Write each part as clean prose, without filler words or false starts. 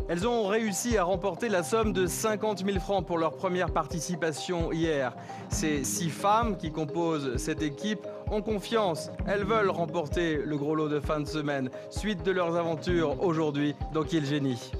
Elles ont réussi à remporter la somme de 50 000 francs pour leur première participation hier. Ces 6 femmes qui composent cette équipe ont confiance. Elles veulent remporter le gros lot de fin de semaine. Suite de leurs aventures aujourd'hui dans Qui est le génie?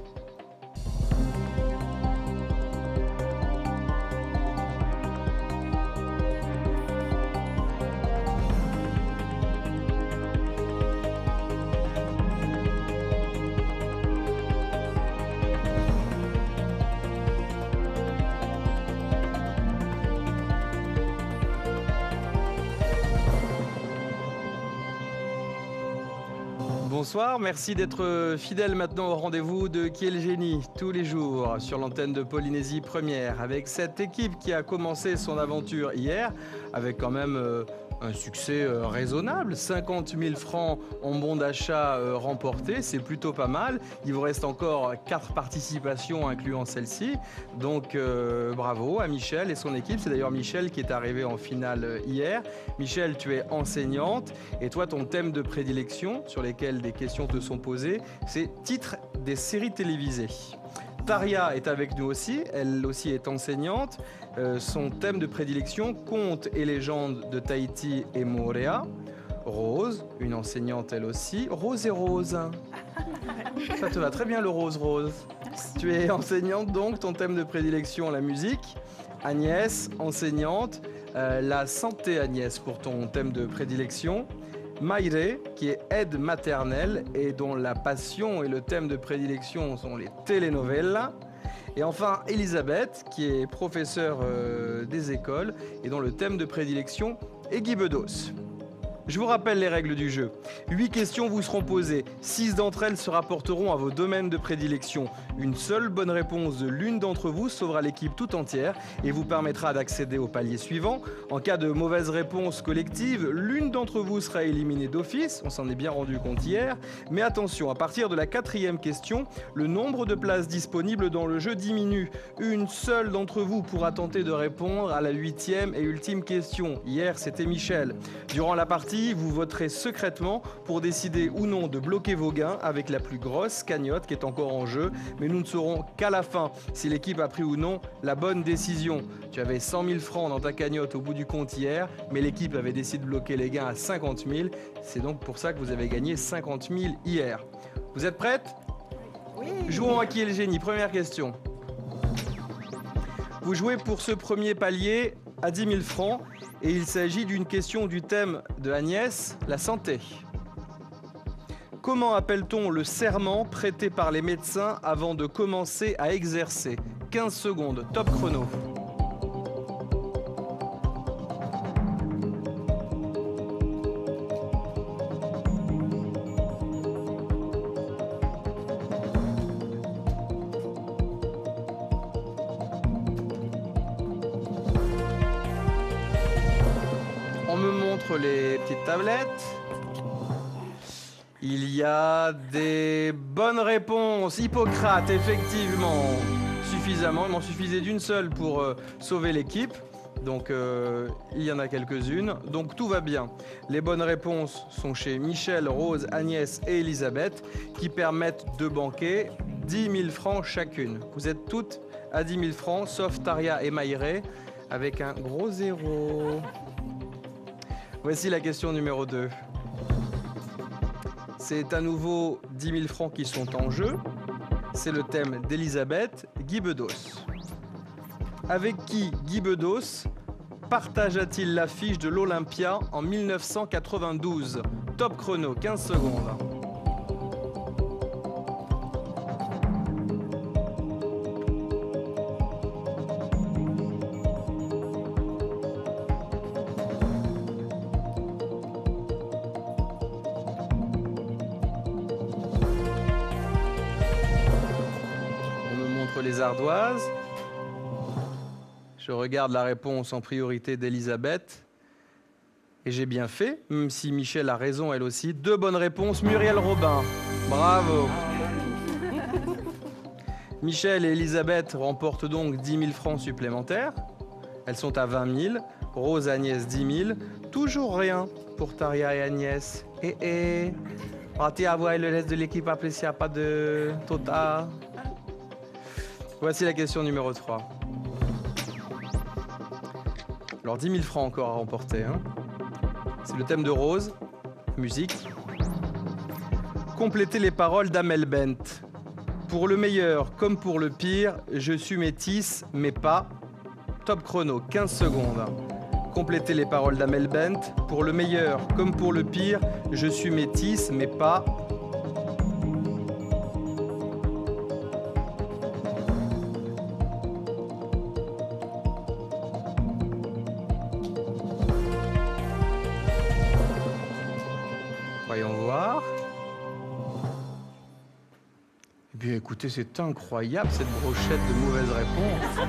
Bonsoir, merci d'être fidèle maintenant au rendez-vous de Qui est le génie tous les jours sur l'antenne de Polynésie Première avec cette équipe qui a commencé son aventure hier avec quand même un succès raisonnable, 50 000 francs en bon d'achat remportés, c'est plutôt pas mal. Il vous reste encore 4 participations incluant celle-ci, donc bravo à Michel et son équipe. C'est d'ailleurs Michel qui est arrivé en finale hier. Michel, tu es enseignante et toi ton thème de prédilection sur lesquels des questions te sont posées, c'est titres des séries télévisées. Taria est avec nous aussi, elle aussi est enseignante. Son thème de prédilection, contes et légendes de Tahiti et Moorea. Rose, une enseignante elle aussi. Rose et Rose. Ça te va très bien le rose, Rose. Merci. Tu es enseignante donc, ton thème de prédilection, la musique. Agnès, enseignante. La santé, Agnès, pour ton thème de prédilection. Maïré, qui est aide maternelle et dont la passion et le thème de prédilection sont les telenovelas. Et enfin, Elisabeth, qui est professeure des écoles et dont le thème de prédilection est Guy Bedos. Je vous rappelle les règles du jeu. 8 questions vous seront posées. 6 d'entre elles se rapporteront à vos domaines de prédilection. Une seule bonne réponse de l'une d'entre vous sauvera l'équipe tout entière et vous permettra d'accéder au palier suivant. En cas de mauvaise réponse collective, l'une d'entre vous sera éliminée d'office. On s'en est bien rendu compte hier. Mais attention, à partir de la 4e question, le nombre de places disponibles dans le jeu diminue. Une seule d'entre vous pourra tenter de répondre à la 8e et ultime question. Hier, c'était Michel. Durant la partie, vous voterez secrètement pour décider ou non de bloquer vos gains avec la plus grosse cagnotte qui est encore en jeu. Mais nous ne saurons qu'à la fin si l'équipe a pris ou non la bonne décision. Tu avais 100 000 francs dans ta cagnotte au bout du compte hier, mais l'équipe avait décidé de bloquer les gains à 50 000. C'est donc pour ça que vous avez gagné 50 000 hier. Vous êtes prêtes? Oui. Jouons à Qui est le génie. Première question. Vous jouez pour ce premier palier à 10 000 francs. Et il s'agit d'une question du thème de Agnès, la santé. Comment appelle-t-on le serment prêté par les médecins avant de commencer à exercer? 15 secondes, top chrono. Les petites tablettes. Il y a des bonnes réponses. Hippocrate, effectivement. Suffisamment. Il m'en suffisait d'une seule pour sauver l'équipe. Donc, il y en a quelques-unes. Donc, tout va bien. Les bonnes réponses sont chez Michel, Rose, Agnès et Elisabeth qui permettent de banquer 10 000 francs chacune. Vous êtes toutes à 10 000 francs, sauf Taria et Maïré, avec un gros zéro. Voici la question numéro 2. C'est à nouveau 10 000 francs qui sont en jeu. C'est le thème d'Elisabeth, Guy Bedos. Avec qui Guy Bedos partagea-t-il l'affiche de l'Olympia en 1992? Top chrono, 15 secondes. Les ardoises. Je regarde la réponse en priorité d'Elisabeth. Et j'ai bien fait, même si Michel a raison elle aussi. 2 bonnes réponses, Muriel Robin. Bravo. Michel et Elisabeth remportent donc 10 000 francs supplémentaires. Elles sont à 20 000. Rose, Agnès, 10 000. Toujours rien pour Taria et Agnès. Rati à voir le reste de l'équipe apprécié, pas de total. Voici la question numéro 3. Alors 10 000 francs encore à remporter. Hein. C'est le thème de Rose, musique. Complétez les paroles d'Amel Bent. Pour le meilleur comme pour le pire, je suis métisse, mais pas. Top chrono, 15 secondes. Complétez les paroles d'Amel Bent. Pour le meilleur comme pour le pire, je suis métisse, mais pas. Voyons voir. Eh bien, écoutez, c'est incroyable cette brochette de mauvaises réponses.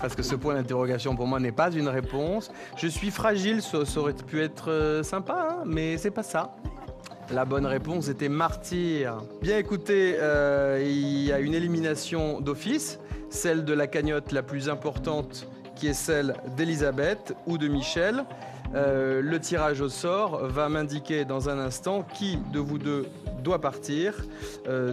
Parce que ce point d'interrogation pour moi n'est pas une réponse. Je suis fragile, ça aurait pu être sympa, hein, mais c'est pas ça. La bonne réponse était martyr. Bien écoutez, il y a une élimination d'office, celle de la cagnotte la plus importante qui est celle d'Elisabeth ou de Michel. Le tirage au sort va m'indiquer dans un instant qui de vous deux doit partir.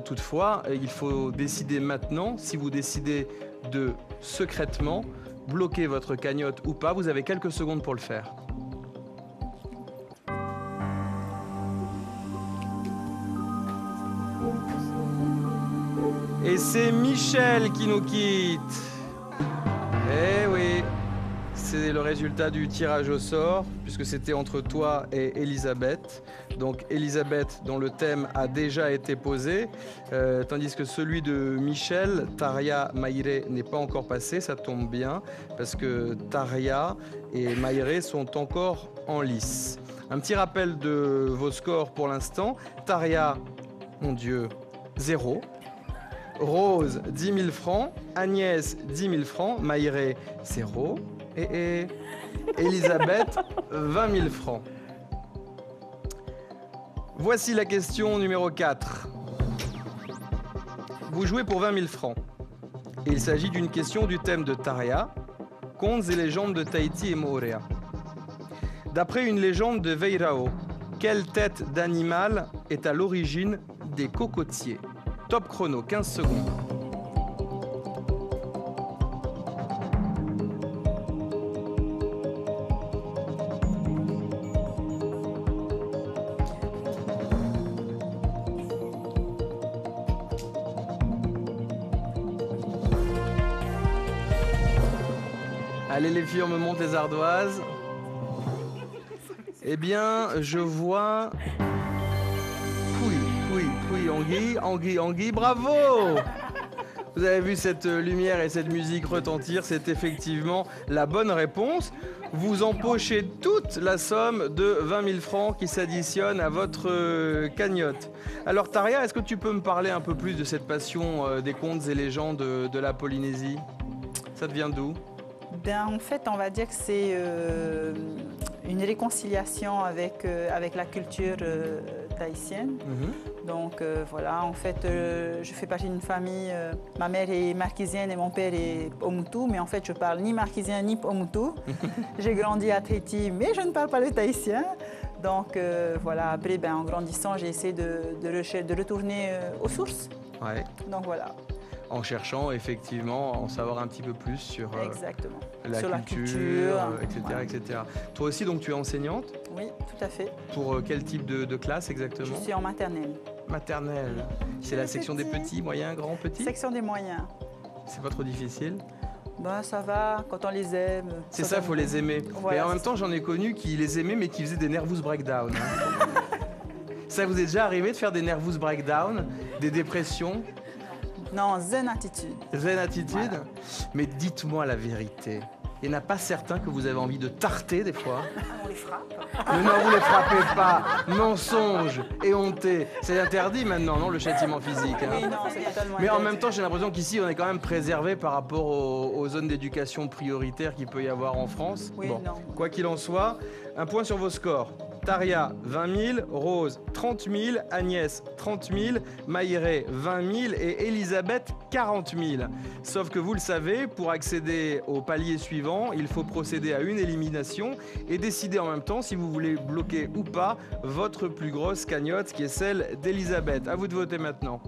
Toutefois, il faut décider maintenant. Si vous décidez de secrètement bloquer votre cagnotte ou pas, vous avez quelques secondes pour le faire. Et c'est Michel qui nous quitte. Eh oui. C'est le résultat du tirage au sort, puisque c'était entre toi et Elisabeth. Donc Elisabeth, dont le thème a déjà été posé, tandis que celui de Michel, Taria Maïré, n'est pas encore passé. Ça tombe bien, parce que Taria et Maïré sont encore en lice. Un petit rappel de vos scores pour l'instant. Taria, mon Dieu, 0. Rose, 10 000 francs. Agnès, 10 000 francs. Maïré, 0. Et Elisabeth, 20 000 francs. Voici la question numéro 4. Vous jouez pour 20 000 francs. Et il s'agit d'une question du thème de Taria, contes et légendes de Tahiti et Moorea. D'après une légende de Veirao, quelle tête d'animal est à l'origine des cocotiers? Top chrono, 15 secondes. Allez les filles, on me monte les ardoises. Eh bien, je vois... Anguille, bravo! Vous avez vu cette lumière et cette musique retentir, c'est effectivement la bonne réponse. Vous empochez toute la somme de 20 000 francs qui s'additionne à votre cagnotte. Alors Taria, est-ce que tu peux me parler un peu plus de cette passion des contes et légendes de la Polynésie? Ça te vient d'où? Ben, en fait, on va dire que c'est une réconciliation avec la culture tahitienne. Donc voilà, en fait, je fais partie d'une famille, ma mère est marquisienne et mon père est Omutu, mais en fait, je parle ni marquisien ni Omutu. J'ai grandi à Tahiti, mais je ne parle pas le tahitien. Donc voilà, après, ben, en grandissant, j'ai essayé de retourner aux sources. Ouais. Donc voilà. En cherchant effectivement à en savoir un petit peu plus sur la culture, etc., voilà. etc. Toi aussi, donc, tu es enseignante? Oui, tout à fait. Pour quel type de classe exactement? Je suis en maternelle. Maternelle. C'est la section des petits, moyens, grands, petits? Section des moyens. C'est pas trop difficile? Bah ça va, quand on les aime. C'est ça, il faut les aimer. Voilà, et en même temps, j'en ai connu qui les aimaient mais qui faisaient des nervous breakdown. Hein. Ça vous est déjà arrivé de faire des nervous breakdown, des dépressions? Non, zen attitude. Zen attitude? Voilà. Mais dites-moi la vérité. Il n'y en a pas certains que vous avez envie de tarter des fois? On les frappe. Mais non, vous ne les frappez pas. Mensonge, éhonté. C'est interdit maintenant, non, le châtiment physique, hein. Oui, non, c'est totalement Mais en interdit. même temps, j'ai l'impression qu'ici, on est quand même préservé par rapport aux zones d'éducation prioritaires qu'il peut y avoir en France. Oui, Bon, non. quoi qu'il en soit, un point sur vos scores. Taria, 20 000, Rose, 30 000, Agnès, 30 000, Maïré, 20 000 et Elisabeth, 40 000. Sauf que vous le savez, pour accéder au palier suivant, il faut procéder à une élimination et décider en même temps si vous voulez bloquer ou pas votre plus grosse cagnotte, qui est celle d'Elisabeth. À vous de voter maintenant.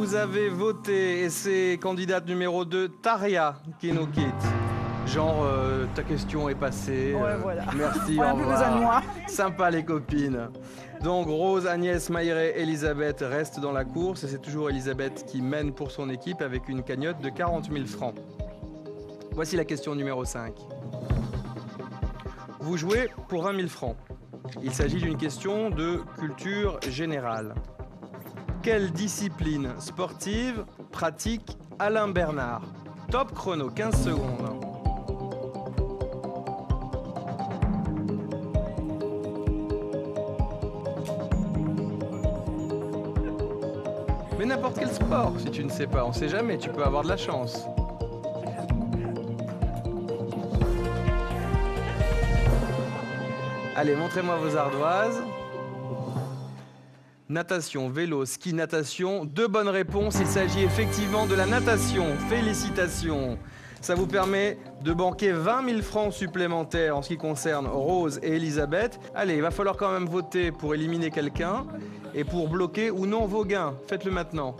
vous avez voté et c'est candidate numéro 2, Taria, qui nous quitte. Genre, ta question est passée. Ouais, voilà. Merci, On au n'a plus besoin de moi. Sympa les copines. Donc Rose, Agnès, Maïré, Elisabeth restent dans la course et c'est toujours Elisabeth qui mène pour son équipe avec une cagnotte de 40 000 francs. Voici la question numéro 5. Vous jouez pour 20 000 francs. Il s'agit d'une question de culture générale. Quelle discipline sportive pratique Alain Bernard? Top chrono, 15 secondes. Mais n'importe quel sport, si tu ne sais pas, on ne sait jamais, tu peux avoir de la chance. Allez, montrez-moi vos ardoises. Natation, vélo, ski, natation. 2 bonnes réponses, il s'agit effectivement de la natation. Félicitations. Ça vous permet de banquer 20 000 francs supplémentaires en ce qui concerne Rose et Elisabeth. Allez, il va falloir quand même voter pour éliminer quelqu'un et pour bloquer ou non vos gains. Faites-le maintenant.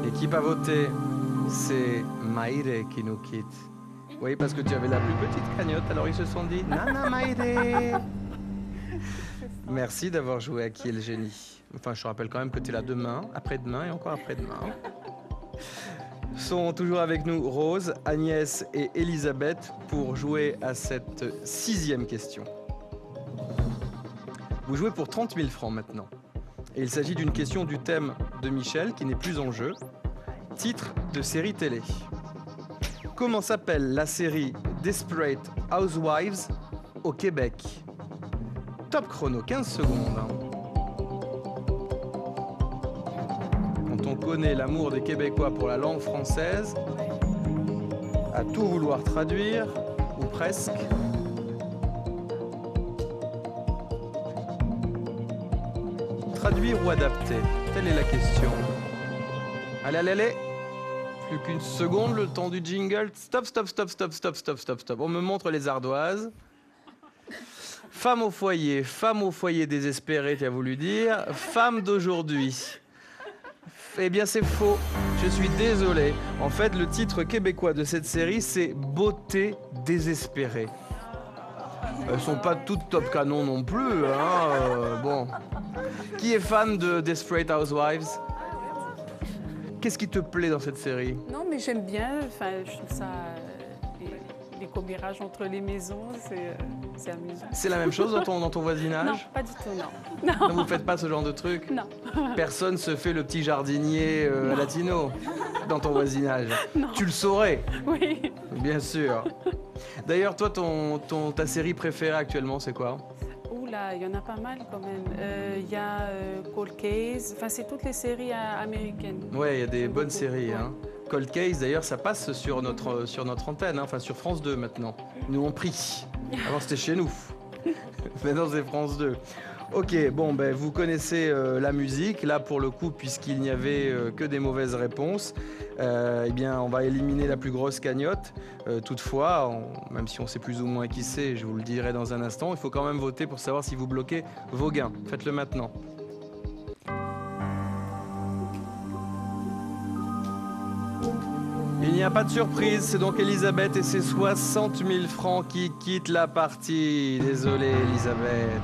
L'équipe a voté. C'est Maïré qui nous quitte. Oui, parce que tu avais la plus petite cagnotte, alors ils se sont dit « Nana Maïré !» Merci d'avoir joué à Qui est le génie. Enfin, je te rappelle quand même que tu es là demain, après-demain et encore après-demain. Sont toujours avec nous Rose, Agnès et Elisabeth pour jouer à cette 6e question. Vous jouez pour 30 000 francs maintenant. Et il s'agit d'une question du thème de Michel qui n'est plus en jeu. Titre de série télé. Comment s'appelle la série Desperate Housewives au Québec? Top chrono, 15 secondes. Quand on connaît l'amour des Québécois pour la langue française, à tout vouloir traduire, ou presque, traduire ou adapter? Telle est la question. Allez, allez, allez! Plus qu'une seconde, le temps du jingle. Stop, stop, stop, stop, stop, stop, stop, stop. On me montre les ardoises. Femme au foyer désespérée, tu as voulu dire. Femme d'aujourd'hui. Eh bien, c'est faux. Je suis désolé. En fait, le titre québécois de cette série, c'est Beauté désespérée. Elles sont pas toutes top canon non plus, hein. Bon. Qui est fan de Desperate Housewives? Qu'est-ce qui te plaît dans cette série? Non, mais j'aime bien. Enfin, je trouve ça. Les commérages entre les maisons, c'est amusant. C'est la même chose dans ton voisinage? Non, pas du tout, non. Non, vous ne faites pas ce genre de truc? Non. Personne se fait le petit jardinier latino dans ton voisinage? Non. Tu le saurais? Oui. Bien sûr. D'ailleurs, toi, ta série préférée actuellement, c'est quoi? Oula, il y en a pas mal quand même. Il y a Cold Case, enfin c'est toutes les séries américaines. Ouais, il y a des bonnes séries. Ouais. Hein. Cold Case, d'ailleurs, ça passe sur notre antenne, hein, enfin sur France 2 maintenant. Ils nous ont pris. Avant, c'était chez nous. Maintenant, c'est France 2. Ok, bon, ben, vous connaissez la musique. Là, pour le coup, puisqu'il n'y avait que des mauvaises réponses, eh bien, on va éliminer la plus grosse cagnotte. Toutefois, même si on sait plus ou moins qui c'est, je vous le dirai dans un instant, il faut quand même voter pour savoir si vous bloquez vos gains. Faites-le maintenant. Il n'y a pas de surprise, c'est donc Elisabeth et ses 60 000 francs qui quittent la partie. Désolé, Elisabeth.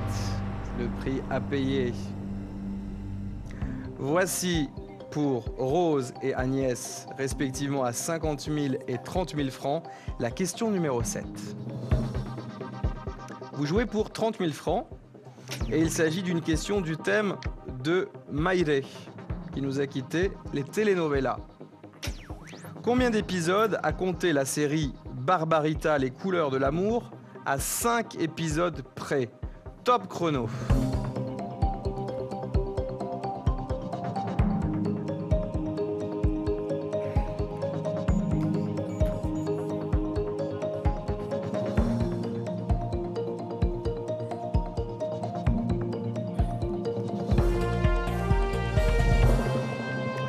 Le prix à payer. Voici pour Rose et Agnès, respectivement à 50 000 et 30 000 francs, la question numéro 7. Vous jouez pour 30 000 francs et il s'agit d'une question du thème de Maïré, qui nous a quitté, les telenovelas. Combien d'épisodes a compté la série Barbarita, les couleurs de l'amour, à 5 épisodes près? Top chrono.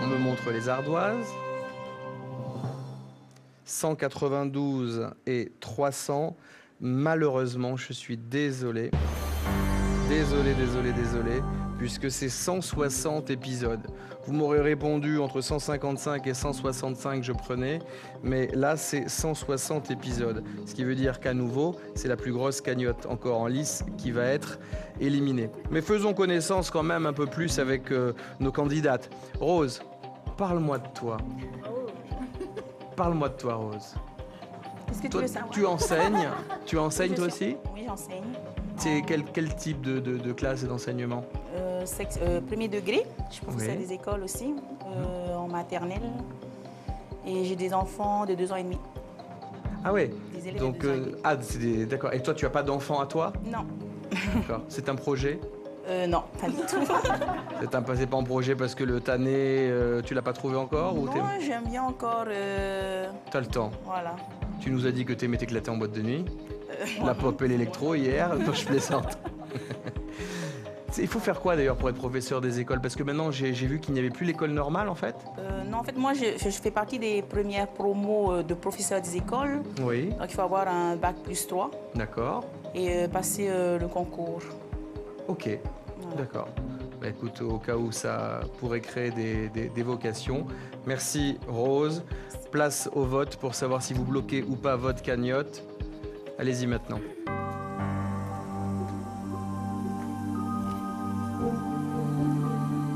On me montre les ardoises. 192 et 300. Malheureusement, je suis désolé. Désolé, puisque c'est 160 épisodes. Vous m'aurez répondu entre 155 et 165, je prenais, mais là, c'est 160 épisodes. Ce qui veut dire qu'à nouveau, c'est la plus grosse cagnotte encore en lice qui va être éliminée. Mais faisons connaissance quand même un peu plus avec nos candidates. Rose, parle-moi de toi. Parle-moi de toi, Rose. Qu'est-ce que tu Toi, veux savoir? tu enseignes. Tu enseignes toi aussi? Oui, j'enseigne. C'est quel type de classe et d'enseignement? Premier degré, je suis professeure Oui. des écoles aussi, en maternelle. Et j'ai des enfants de 2 ans et demi. Ah ouais. Des élèves Donc, de 2 ans et demi. d'accord. Et toi, tu n'as pas d'enfant à toi? Non. D'accord. C'est un projet? Non, pas du tout. C'est pas un projet parce que le tanné, tu l'as pas trouvé encore ou Non, j'aime bien encore. t'as le temps? Voilà. Tu nous as dit que t'aimais t'éclater en boîte de nuit. La pop et l'électro hier. Non, je plaisante. Il faut faire quoi d'ailleurs pour être professeur des écoles? Parce que maintenant j'ai vu qu'il n'y avait plus l'école normale en fait. Non, en fait, moi, je fais partie des premières promos de professeurs des écoles. Oui, Donc, il faut avoir un bac plus 3 d'accord. et passer le concours. Ok, Voilà. d'accord. Bah, écoute, au cas où ça pourrait créer des vocations. Merci Rose. Place au vote pour savoir si vous bloquez ou pas votre cagnotte. Allez-y maintenant.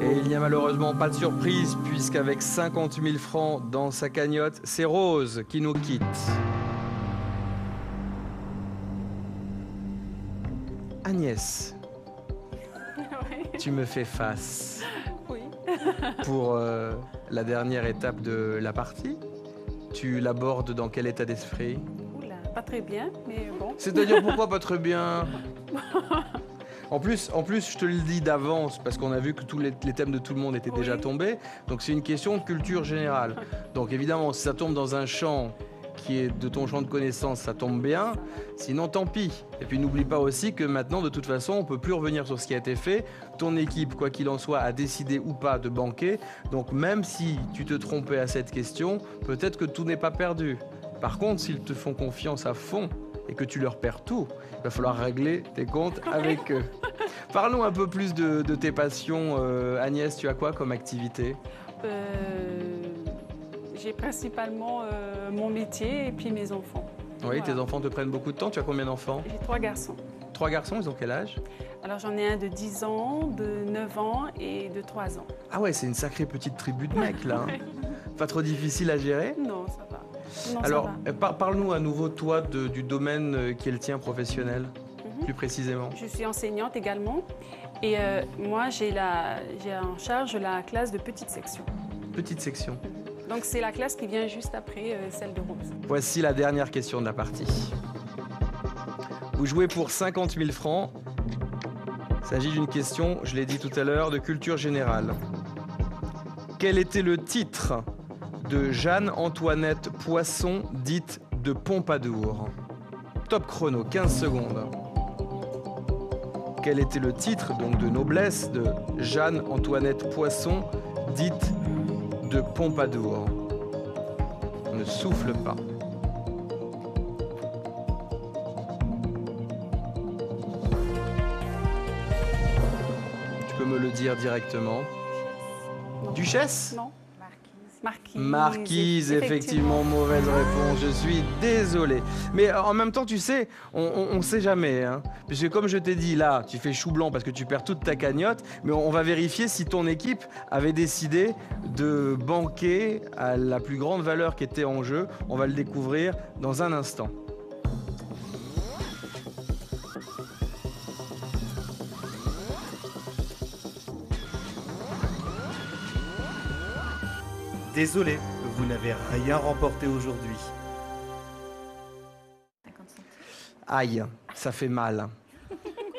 Et il n'y a malheureusement pas de surprise puisqu'avec 50 000 francs dans sa cagnotte, c'est Rose qui nous quitte. Agnès, Oui. tu me fais face Oui. pour la dernière étape de la partie. Tu l'abordes dans quel état d'esprit? Oula, pas très bien, mais bon. C'est-à-dire pourquoi pas très bien? En plus, je te le dis d'avance, parce qu'on a vu que tous les thèmes de tout le monde étaient déjà Oui. tombés. Donc c'est une question de culture générale. Donc évidemment, si ça tombe dans un champ qui est de ton champ de connaissances, ça tombe bien. Sinon, tant pis. Et puis n'oublie pas aussi que maintenant, de toute façon, on ne peut plus revenir sur ce qui a été fait. Ton équipe, quoi qu'il en soit, a décidé ou pas de banquer. Donc même si tu te trompais à cette question, peut-être que tout n'est pas perdu. Par contre, s'ils te font confiance à fond et que tu leur perds tout, il va falloir régler tes comptes avec eux. Parlons un peu plus de tes passions. Agnès, tu as quoi comme activité? J'ai principalement mon métier et puis mes enfants. Oui, Voilà. tes enfants te prennent beaucoup de temps. Tu as combien d'enfants? J'ai 3 garçons. 3 garçons, ils ont quel âge? Alors j'en ai un de 10 ans, de 9 ans et de 3 ans. Ah ouais, c'est une sacrée petite tribu de mecs là. Hein. Pas trop difficile à gérer? Non, ça va. Non, Alors, ça va. parle-nous à nouveau, toi, du domaine qui est le tien professionnel, plus précisément. Je suis enseignante également et moi j'ai en charge la classe de petite section. Petite section. Donc c'est la classe qui vient juste après celle de Rose. Voici la dernière question de la partie. Vous jouez pour 50 000 francs. Il s'agit d'une question, je l'ai dit tout à l'heure, de culture générale. Quel était le titre de Jeanne-Antoinette Poisson, dite de Pompadour? Top chrono, 15 secondes. Quel était le titre donc de noblesse de Jeanne-Antoinette Poisson, dite de Pompadour? Ne souffle pas. Tu peux me le dire directement. Non. Duchesse? Non. Marquise. Marquise, effectivement, mauvaise réponse, je suis désolé. Mais en même temps, tu sais, on ne sait jamais. Hein, puisque comme je t'ai dit, là, tu fais chou blanc parce que tu perds toute ta cagnotte, mais on va vérifier si ton équipe avait décidé de banquer à la plus grande valeur qui était en jeu. On va le découvrir dans un instant. Désolé, vous n'avez rien remporté aujourd'hui. 50 centimes. Aïe, ça fait mal.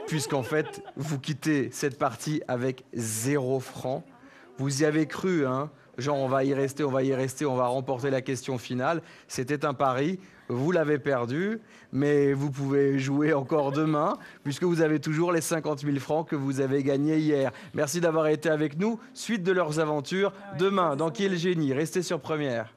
Puisqu'en fait, vous quittez cette partie avec 0 francs. Vous y avez cru, hein? Genre, on va y rester, on va remporter la question finale. C'était un pari, vous l'avez perdu, mais vous pouvez jouer encore demain, puisque vous avez toujours les 50 000 francs que vous avez gagnés hier. Merci d'avoir été avec nous. Suite de leurs aventures, demain, dans Qui est le génie? Restez sur Première.